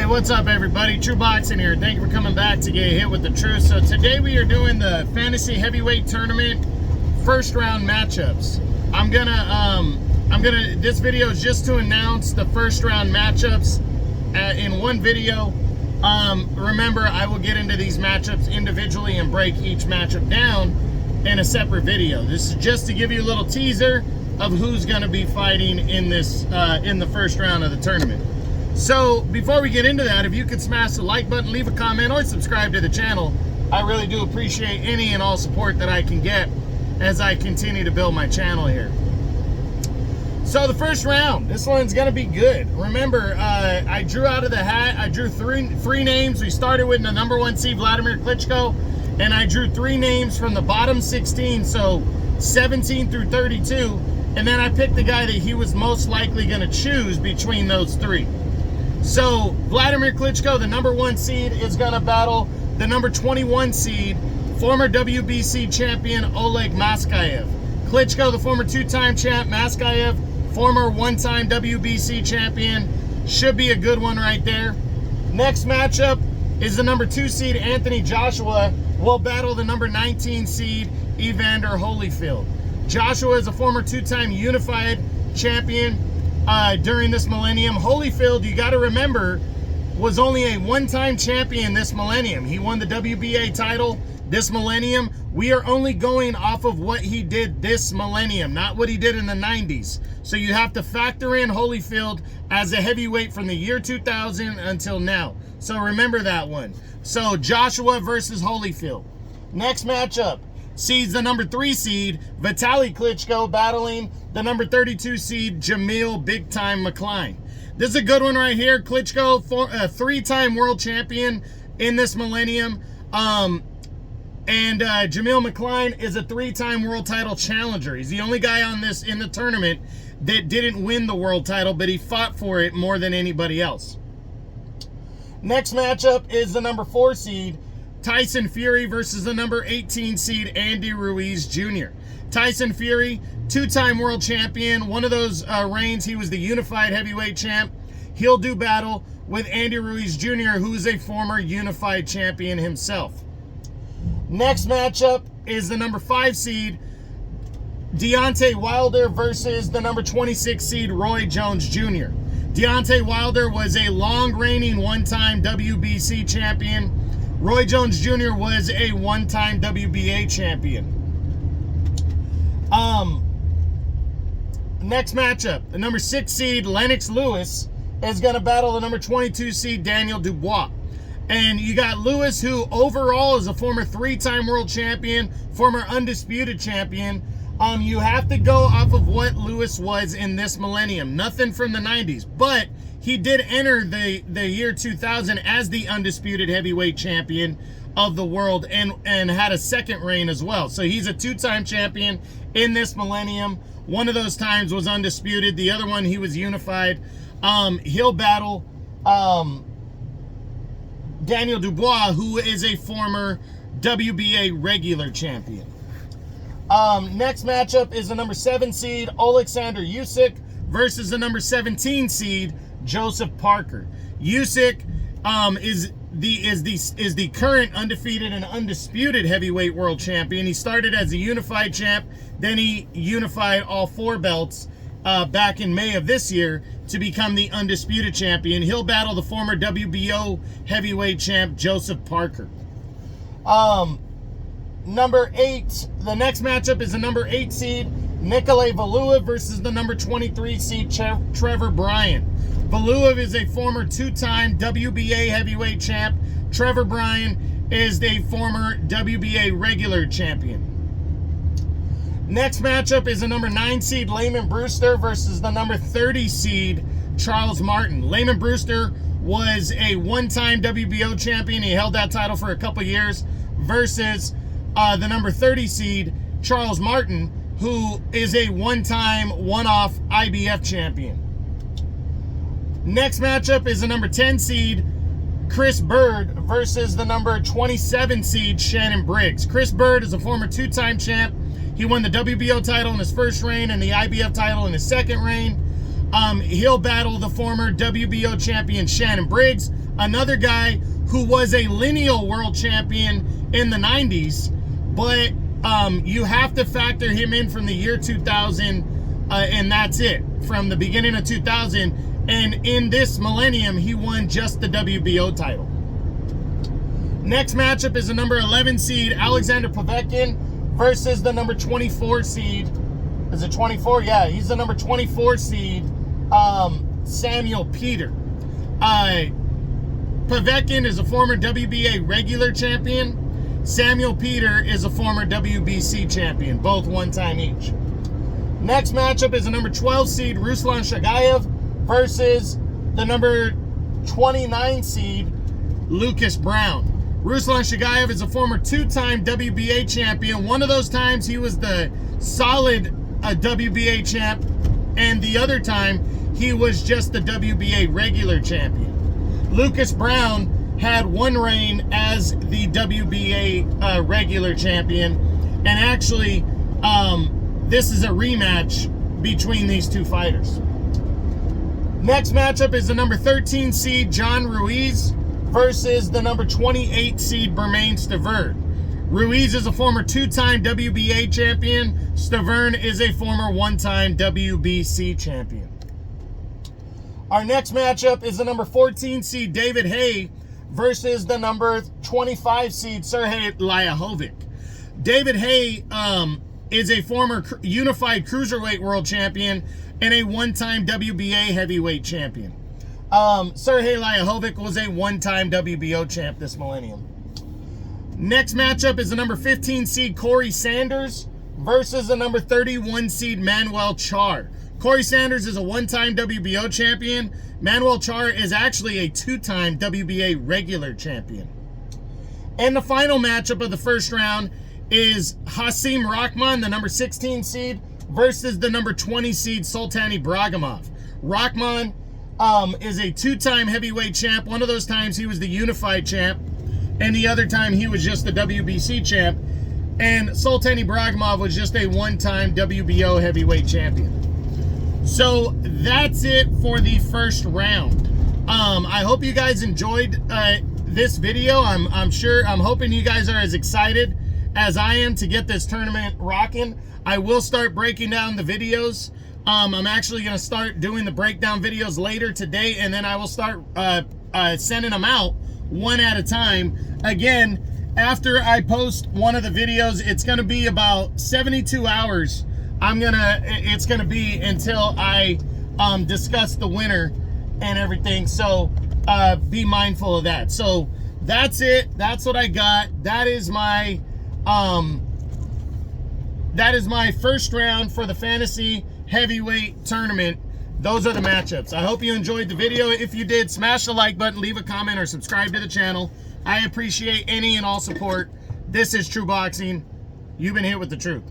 Hey, what's up everybody? True Boxing here. Thank you for coming back to get hit with the truth. So today we are doing the Fantasy Heavyweight Tournament first round matchups. This video is just to announce the first round matchups in one video. Remember, I will get into these matchups individually and break each matchup down in a separate video. This is just to give you a little teaser of who's going to be fighting in this in the first round of the tournament. So before we get into that, if you could smash the like button, leave a comment, or subscribe to the channel, I really do appreciate any and all support that I can get as I continue to build my channel here. So the first round, this one's gonna be good. Remember, I drew out of the hat. I drew three names. We started with the number 1 seed Vladimir Klitschko, and I drew 3 names from the bottom 16, so 17 through 32, and then I picked the guy that he was most likely gonna choose between those 3. So Vladimir Klitschko, the number 1 seed, is going to battle the number 21 seed, former WBC champion Oleg Maskaev. Klitschko, the former 2-time champ, Maskaev, former 1-time WBC champion. Should be a good one right there. Next matchup is the number 2 seed, Anthony Joshua, will battle the number 19 seed, Evander Holyfield. Joshua is a former 2-time unified champion during this millennium. Holyfield, you got to remember, was only a 1-time champion this millennium. He won the WBA title this millennium. We are only going off of what he did this millennium, not what he did in the 90s. So you have to factor in Holyfield as a heavyweight from the year 2000 until now. So remember that one. So Joshua versus Holyfield. Next matchup sees the number 3 seed, Vitaly Klitschko, battling the number 32 seed, Jamil Big Time McCline. This is a good one right here. Klitschko, a 3-time world champion in this millennium. And Jamil McCline is a 3-time world title challenger. He's the only guy on this in the tournament that didn't win the world title, but he fought for it more than anybody else. Next matchup is the number 4 seed, Tyson Fury versus the number 18 seed, Andy Ruiz Jr. Tyson Fury, 2-time world champion. One of those reigns, he was the unified heavyweight champ. He'll do battle with Andy Ruiz Jr., who is a former unified champion himself. Next matchup is the number 5 seed, Deontay Wilder versus the number 26 seed, Roy Jones Jr. Deontay Wilder was a long-reigning 1-time WBC champion. Roy Jones Jr. was a 1-time WBA champion. Next matchup, the number 6 seed, Lennox Lewis, is going to battle the number 22 seed, Daniel Dubois. And you got Lewis, who overall is a former 3-time world champion, former undisputed champion. You have to go off of what Lewis was in this millennium. Nothing from the 90s, but he did enter the year 2000 as the undisputed heavyweight champion of the world and had a 2nd reign as well. So he's a 2-time champion in this millennium. One of those times was undisputed. The other one, he was unified. He'll battle Daniel Dubois, who is a former WBA regular champion. Next matchup is the number 7 seed, Alexander Usyk, versus the number 17 seed, Joseph Parker. Usyk is the current undefeated and undisputed heavyweight world champion. He started as a unified champ, then he unified all 4 belts back in May of this year to become the undisputed champion. He'll battle the former WBO heavyweight champ, Joseph Parker. Number 8, the next matchup is the number 8 seed, Nikolay Valuev versus the number 23 seed, Trevor Bryan. Valuev is a former 2-time WBA heavyweight champ. Trevor Bryan is a former WBA regular champion. Next matchup is the number 9 seed, Lamon Brewster versus the number 30 seed, Charles Martin. Lamon Brewster was a 1-time WBO champion. He held that title for a couple years versus the number 30 seed, Charles Martin, who is a 1-time, one-off IBF champion. Next matchup is the number 10 seed, Chris Bird versus the number 27 seed, Shannon Briggs. Chris Bird is a former 2-time champ. He won the WBO title in his first reign and the IBF title in his second reign. He'll battle the former WBO champion Shannon Briggs, another guy who was a lineal world champion in the 90s, but you have to factor him in from the year 2000, and that's it. From the beginning of 2000, and in this millennium, he won just the WBO title. Next matchup is the number 11 seed, Alexander Povetkin, versus the number 24 seed. Is it 24? Yeah, he's the number 24 seed, Samuel Peter. Povetkin is a former WBA regular champion. Samuel Peter is a former WBC champion, both one time each. Next matchup is the number 12 seed, Ruslan Shagayev, versus the number 29 seed, Lucas Brown. Ruslan Shagayev is a former two-time WBA champion. One of those times he was the solid WBA champ, and the other time he was just the WBA regular champion. Lucas Brown had one reign as the WBA regular champion, and actually this is a rematch between these two fighters. Next matchup is the number 13 seed John Ruiz versus the number 28 seed Bermane Stiverne. Ruiz is a former two-time WBA champion. Stiverne is a former one-time WBC champion. Our next matchup is the number 14 seed David Haye versus the number 25 seed Sergey Lyahovic. David Haye is a former unified cruiserweight world champion and a one-time WBA heavyweight champion. Sergey Lyahovic was a one-time WBO champ this millennium. Next matchup is the number 15 seed Corey Sanders versus the number 31 seed Manuel Charr. Corey Sanders is a one-time WBO champion. Manuel Charr is actually a two-time WBA regular champion. And the final matchup of the first round is Hasim Rahman, the number 16 seed, versus the number 20 seed Sultan Ibragimov. Rahman is a two-time heavyweight champ. One of those times he was the unified champ, and the other time he was just the WBC champ. And Sultan Ibragimov was just a one-time WBO heavyweight champion. So that's it for the first round. I hope you guys enjoyed this video. I'm hoping you guys are as excited as I am to get this tournament rocking. I will start breaking down the videos. I'm actually going to start doing the breakdown videos later today, and then I will start sending them out one at a time. Again, after I post one of the videos, it's going to be about 72 hours. It's going to be until I discuss the winner and everything. So be mindful of that. So that's it. That's what I got. That is my first round for the fantasy heavyweight tournament. Those are the matchups. I hope you enjoyed the video. If you did, smash the like button, leave a comment, or subscribe to the channel. I appreciate any and all support. This is True Boxing. You've been hit with the truth.